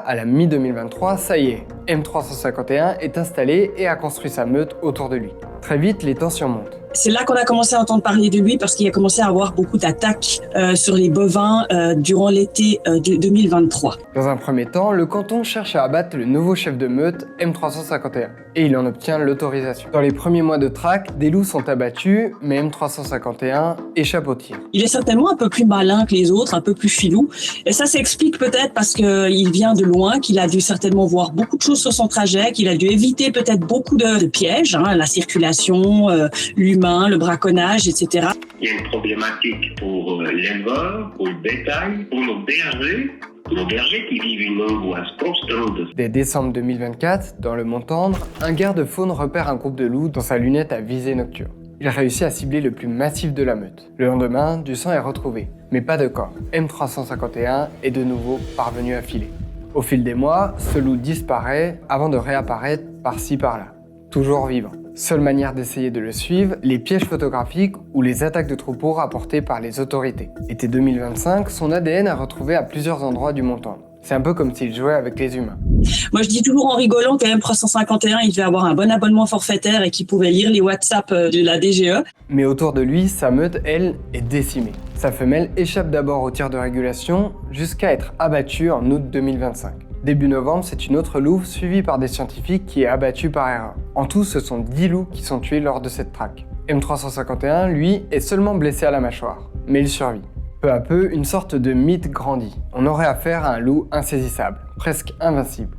à la mi-2023, ça y est, M351 est installé et a construit sa meute autour de lui. Très vite, les tensions montent. C'est là qu'on a commencé à entendre parler de lui parce qu'il a commencé à avoir beaucoup d'attaques sur les bovins durant l'été de 2023. Dans un premier temps, le canton cherche à abattre le nouveau chef de meute M351 et il en obtient l'autorisation. Dans les premiers mois de traque, des loups sont abattus, mais M351 échappe au tir. Il est certainement un peu plus malin que les autres, un peu plus filou. Et ça s'explique peut-être parce qu'il vient de loin, qu'il a dû certainement voir beaucoup de choses sur son trajet, qu'il a dû éviter peut-être beaucoup de pièges, la circulation, l'humain, le braconnage, etc. Il y a une problématique pour l'éleveur, pour le bétail, pour nos bergers qui vivent une angoisse constante. Dès décembre 2024, dans le Mont-Tendre, un garde-faune repère un groupe de loups dans sa lunette à visée nocturne. Il réussit à cibler le plus massif de la meute. Le lendemain, du sang est retrouvé, mais pas de corps. M351 est de nouveau parvenu à filer. Au fil des mois, ce loup disparaît avant de réapparaître par-ci par-là, toujours vivant. Seule manière d'essayer de le suivre, les pièges photographiques ou les attaques de troupeaux rapportées par les autorités. Été 2025, son ADN est retrouvé à plusieurs endroits du Mont-Tendre. C'est un peu comme s'il jouait avec les humains. Moi, je dis toujours en rigolant que M351, il devait avoir un bon abonnement forfaitaire et qu'il pouvait lire les WhatsApp de la DGE. Mais autour de lui, sa meute, elle, est décimée. Sa femelle échappe d'abord au tir de régulation jusqu'à être abattue en août 2025. Début novembre, c'est une autre louve suivie par des scientifiques qui est abattue par erreur. En tout, ce sont 10 loups qui sont tués lors de cette traque. M351, lui, est seulement blessé à la mâchoire, mais il survit. Peu à peu, une sorte de mythe grandit. On aurait affaire à un loup insaisissable, presque invincible.